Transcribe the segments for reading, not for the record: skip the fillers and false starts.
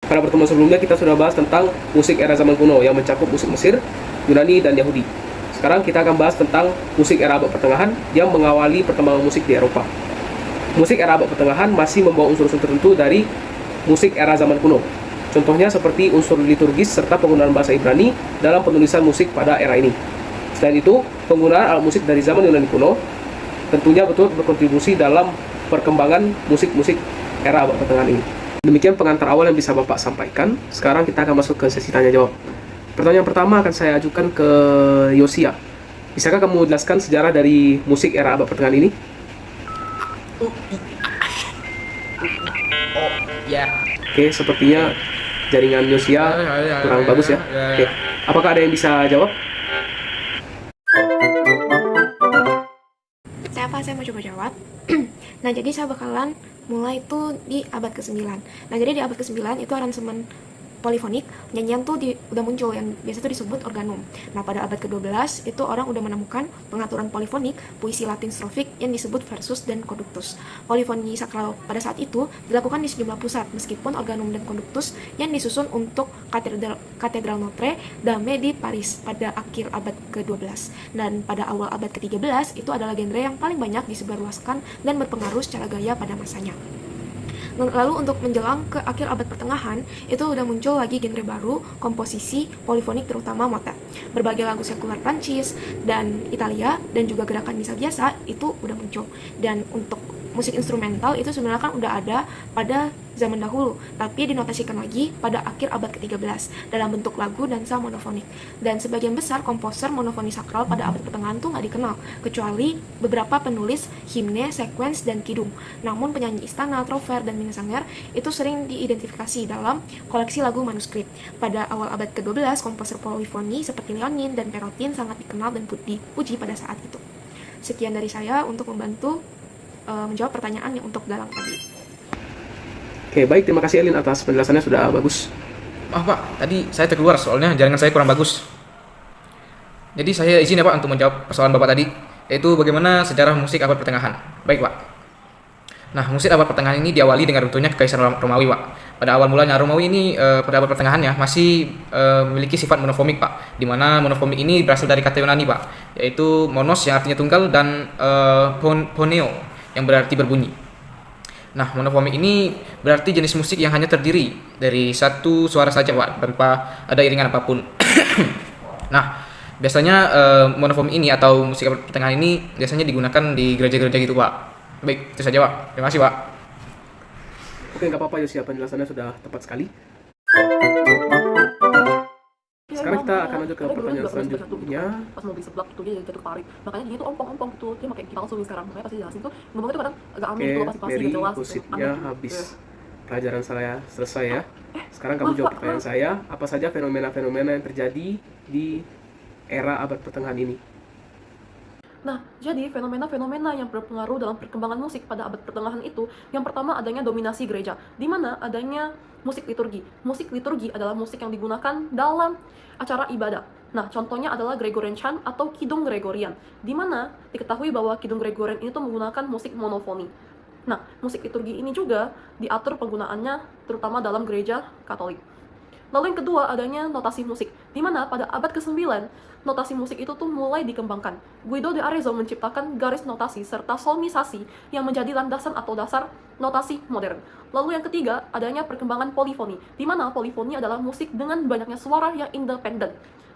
Pada pertemuan sebelumnya kita sudah bahas tentang musik era zaman kuno yang mencakup musik Mesir, Yunani, dan Yahudi. Sekarang kita akan bahas tentang musik era abad pertengahan yang mengawali perkembangan musik di Eropa. Musik era abad pertengahan masih membawa unsur-unsur tertentu dari musik era zaman kuno. Contohnya seperti unsur liturgis serta penggunaan bahasa Ibrani dalam penulisan musik pada era ini. Selain itu, penggunaan alat musik dari zaman Yunani kuno tentunya betul berkontribusi dalam perkembangan musik-musik era abad pertengahan ini. Demikian pengantar awal yang bisa Bapak sampaikan. Sekarang kita akan masuk ke sesi tanya jawab. Pertanyaan pertama akan saya ajukan ke Yosia. Bisakah kamu jelaskan sejarah dari musik era abad pertengahan ini? Oh, ya. Oke, sepertinya jaringan Yosia kurang bagus ya. Oke, apakah ada yang bisa jawab? Saya mau coba jawab. Nah, jadi saya bakalan mulai itu di abad ke-9. Nah, jadi di abad ke-9 itu aransemen polifonik, nyanyian tuh udah muncul yang biasa tuh disebut organum. Nah, pada abad ke-12 itu orang udah menemukan pengaturan polifonik, puisi Latin strofik yang disebut versus dan conductus. Polifoni sakral pada saat itu dilakukan di sejumlah pusat, meskipun organum dan conductus yang disusun untuk katedral Notre Dame di Paris pada akhir abad ke-12. Dan pada awal abad ke-13 itu adalah genre yang paling banyak disebarluaskan dan berpengaruh secara gaya pada masanya. Lalu untuk menjelang ke akhir abad pertengahan, itu udah muncul lagi genre baru, komposisi polifonik terutama motet. Berbagai lagu sekuler Prancis dan Italia dan juga gerakan misa biasa itu udah muncul. Dan untuk musik instrumental itu sebenarnya kan udah ada pada zaman dahulu, tapi dinotasikan lagi pada akhir abad ke-13 dalam bentuk lagu dansa monofonik. Dan sebagian besar komposer monofoni sakral pada abad pertengahan tuh nggak dikenal, kecuali beberapa penulis himne, sequence, dan kidung. Namun penyanyi istana, trover, dan minnesänger itu sering diidentifikasi dalam koleksi lagu manuskrip. Pada awal abad ke-12, komposer polifoni seperti Leonin dan Perotin sangat dikenal dan dipuji pada saat itu. Sekian dari saya untuk membantu menjawab pertanyaan yang untuk dalam tadi. Oke, baik. Terima kasih Elin atas penjelasannya, sudah bagus. Maaf Pak, tadi saya terkeluar soalnya jaringan saya kurang bagus. Jadi saya izin ya Pak untuk menjawab persoalan Bapak tadi, yaitu bagaimana sejarah musik abad pertengahan. Baik Pak. Nah, musik abad pertengahan ini diawali dengan runtuhnya Kekaisaran Romawi Pak. Pada awal mulanya Romawi ini pada abad pertengahannya masih memiliki sifat monofomik Pak, di mana monofomik ini berasal dari kata Yunani Pak, yaitu monos yang artinya tunggal dan phoneo yang berarti berbunyi. Nah, monofomik ini berarti jenis musik yang hanya terdiri dari satu suara saja Pak, tanpa ada iringan apapun. Nah, biasanya monofomik ini atau musik abad pertengahan ini biasanya digunakan di gereja-gereja gitu Pak. Baik, itu saja Pak. Terima kasih Pak. Oke, nggak apa-apa Yosia, penjelasannya sudah tepat sekali. Sekarang kita akan lanjut ke pertanyaan selanjutnya. Pas mau beli seblak gitu dia jatuh ke parit, makanya dia tuh ompong gitu, dia pakai gigi palsu sekarang, makanya pasti jelasin tuh ngomongnya tuh kadang agak aneh gitu, pasti Mary, gak jelas gosipnya habis. Pelajaran saya selesai ya. Sekarang kamu jawab pertanyaan saya. Apa saja fenomena-fenomena yang terjadi di era abad pertengahan ini? Nah, jadi fenomena-fenomena yang berpengaruh dalam perkembangan musik pada abad pertengahan itu, yang pertama adanya dominasi gereja, di mana adanya musik liturgi. Musik liturgi adalah musik yang digunakan dalam acara ibadah. Nah, contohnya adalah Gregorian chant atau kidung Gregorian, di mana diketahui bahwa kidung Gregorian itu menggunakan musik monofoni. Nah, musik liturgi ini juga diatur penggunaannya terutama dalam gereja Katolik. Lalu yang kedua adanya notasi musik, di mana pada abad ke-9 notasi musik itu tuh mulai dikembangkan. Guido de Arezzo menciptakan garis notasi serta solmisasi yang menjadi landasan atau dasar notasi modern. Lalu yang ketiga adanya perkembangan polifoni, di mana polifoni adalah musik dengan banyaknya suara yang independen.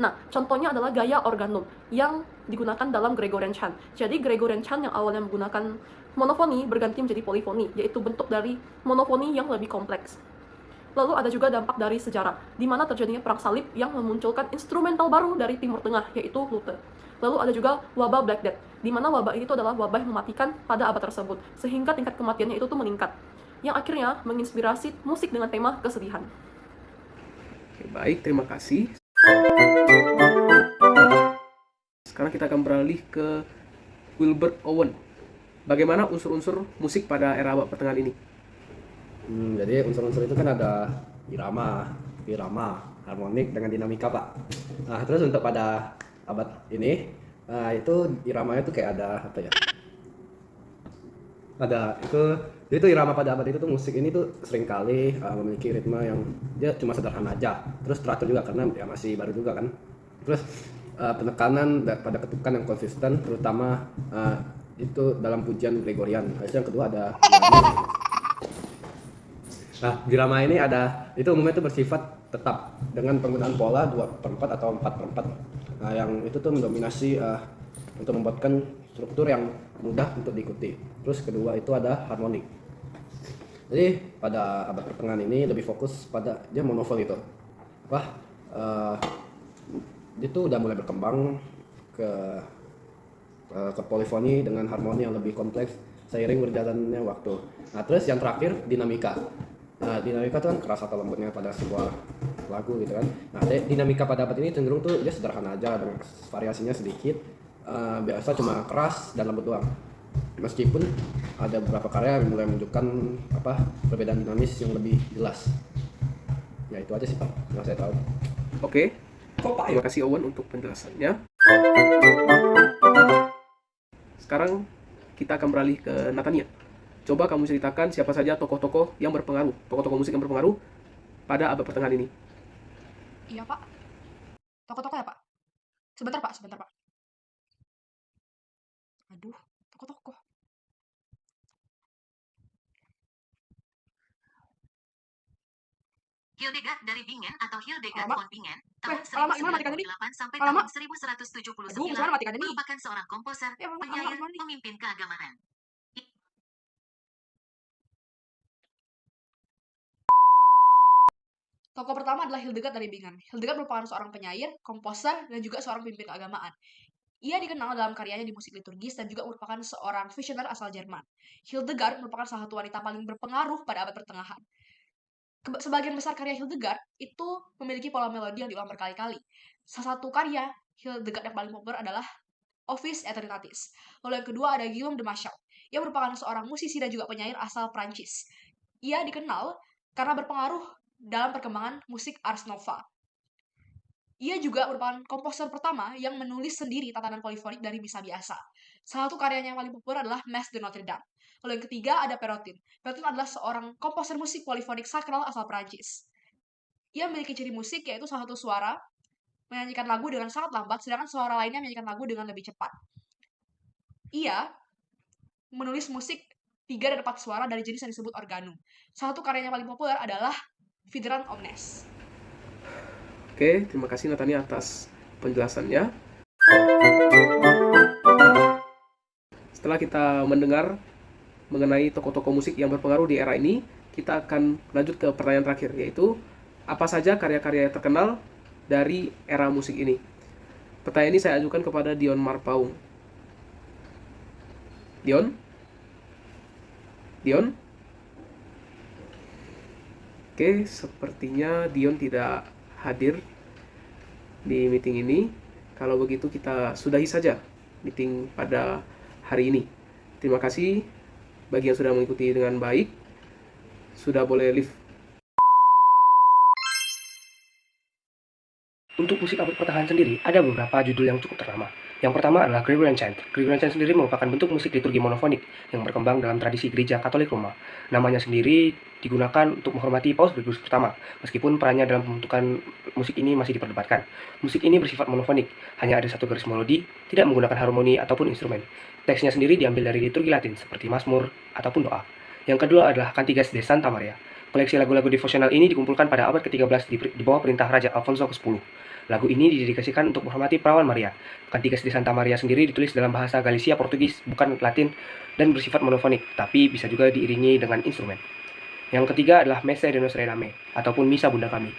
Nah, contohnya adalah gaya organum yang digunakan dalam Gregorian chant. Jadi Gregorian chant yang awalnya menggunakan monofoni berganti menjadi polifoni, yaitu bentuk dari monofoni yang lebih kompleks. Lalu ada juga dampak dari sejarah, di mana terjadinya perang salib yang memunculkan instrumental baru dari Timur Tengah, yaitu Luther. Lalu ada juga wabah Black Death, di mana wabah itu adalah wabah yang mematikan pada abad tersebut, sehingga tingkat kematiannya itu tuh meningkat, yang akhirnya menginspirasi musik dengan tema kesedihan. Oke, baik, terima kasih. Sekarang kita akan beralih ke Wilbert Owen. Bagaimana unsur-unsur musik pada era abad pertengahan ini? Jadi unsur-unsur itu kan ada irama, harmonik dengan dinamika Pak. Nah terus untuk pada abad ini, itu iramanya itu kayak ada apa ya? Ada itu Jadi itu irama pada abad itu tuh musik ini tuh seringkali memiliki ritme yang dia cuma sederhana aja, terus teratur juga karena ya masih baru juga kan. Terus penekanan pada ketukan yang konsisten, terutama itu dalam pujian Gregorian. Terus yang kedua ada irama. Nah, irama ini ada itu umumnya itu bersifat tetap dengan penggunaan pola 2/4 atau 4/4. Nah, yang itu tuh mendominasi untuk membuatkan struktur yang mudah untuk diikuti. Terus kedua itu ada harmonik. Jadi pada abad pertengahan ini lebih fokus pada dia monofon itu. Dia tuh udah mulai berkembang ke polifoni dengan harmoni yang lebih kompleks seiring berjalannya waktu. Nah, terus yang terakhir dinamika. Nah, dinamika itu kan keras atau lembutnya pada sebuah lagu gitu kan. Nah, dinamika pada abad ini cenderung tuh dia sederhana aja dengan variasinya sedikit. Biasa cuma keras dan lembut doang. Meskipun ada beberapa karya yang mulai menunjukkan perbedaan dinamis yang lebih jelas. Ya itu aja sih Pak, yang saya tahu. Oke, Kok Pak terima kasih Owen untuk penjelasannya. Sekarang kita akan beralih ke Natania. Coba kamu ceritakan siapa saja tokoh-tokoh yang berpengaruh, tokoh-tokoh musik yang berpengaruh pada abad pertengahan ini. Iya, Pak. Tokoh-tokoh ya, Pak? Sebentar, Pak. Aduh, tokoh-tokoh. Hildegard dari Bingen atau Hildegard Alamak. von Bingen tahun Alamak, gimana matikan ini? 1098 sampai Alamak. tahun 1179 Aduh, gimana matikan ini? merupakan seorang komposer, Ya, alamak, penyair, gimana nih? pemimpin keagamaan. Tokoh pertama adalah Hildegard dari Bingen. Hildegard merupakan seorang penyair, komposer, dan juga seorang pemimpin keagamaan. Ia dikenal dalam karyanya di musik liturgis dan juga merupakan seorang visioner asal Jerman. Hildegard merupakan salah satu wanita paling berpengaruh pada abad pertengahan. Sebagian besar karya Hildegard itu memiliki pola melodi yang diulang berkali-kali. Salah satu karya Hildegard yang paling populer adalah Office Eternitatis. Lalu yang kedua ada Guillaume de Machaut. Ia merupakan seorang musisi dan juga penyair asal Prancis. Ia dikenal karena berpengaruh dalam perkembangan musik Ars Nova. Ia juga merupakan komposer pertama yang menulis sendiri tatanan polifonik dari misa biasa. Salah satu karyanya yang paling populer adalah Mass de Notre Dame. Lalu yang ketiga ada Perrotin. Perrotin adalah seorang komposer musik polifonik sakral asal Prancis. Ia memiliki ciri musik yaitu salah satu suara menyanyikan lagu dengan sangat lambat, sedangkan suara lainnya menyanyikan lagu dengan lebih cepat. Ia menulis musik 3 dan 4 suara dari jenis yang disebut organum. Salah satu karyanya yang paling populer adalah Vidrant Omnes. Oke, terima kasih Natania atas penjelasannya. Setelah kita mendengar mengenai tokoh-tokoh musik yang berpengaruh di era ini, kita akan lanjut ke pertanyaan terakhir, yaitu apa saja karya-karya terkenal dari era musik ini. Pertanyaan ini saya ajukan kepada Dion Marpaung. Dion? Oke, sepertinya Dion tidak hadir di meeting ini. Kalau begitu kita sudahi saja meeting pada hari ini. Terima kasih bagi yang sudah mengikuti dengan baik. Sudah boleh leave. Untuk musik abad pertengahan sendiri, ada beberapa judul yang cukup ternama. Yang pertama adalah Gregorian Chant. Gregorian Chant sendiri merupakan bentuk musik liturgi monofonik yang berkembang dalam tradisi gereja Katolik Roma. Namanya sendiri digunakan untuk menghormati Paus Gregorius pertama, meskipun perannya dalam pembentukan musik ini masih diperdebatkan. Musik ini bersifat monofonik, hanya ada satu garis melodi, tidak menggunakan harmoni ataupun instrumen. Teksnya sendiri diambil dari liturgi Latin, seperti Mazmur ataupun doa. Yang kedua adalah Cantigas de Santa Maria. Koleksi lagu-lagu devosional ini dikumpulkan pada abad ke-13 di bawah perintah Raja Alfonso ke-10. Lagu ini didedikasikan untuk menghormati perawan Maria. Cantigas de Santa Maria sendiri ditulis dalam bahasa Galicia Portugis, bukan Latin, dan bersifat monofonik, tapi bisa juga diiringi dengan instrumen. Yang ketiga adalah Messe de Nostre Dame, ataupun Misa Bunda Kami.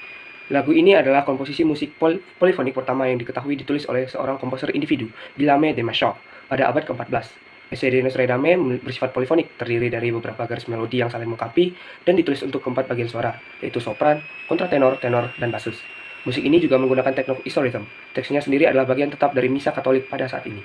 Lagu ini adalah komposisi musik polifonik pertama yang diketahui ditulis oleh seorang komposer individu, Guillaume de Machaut, pada abad ke-14. Messe de Nostre Dame bersifat polifonik, terdiri dari beberapa garis melodi yang saling melengkapi dan ditulis untuk keempat bagian suara, yaitu sopran, kontratenor, tenor, dan basus. Musik ini juga menggunakan teknik historythm. Teksnya sendiri adalah bagian tetap dari misa Katolik pada saat ini.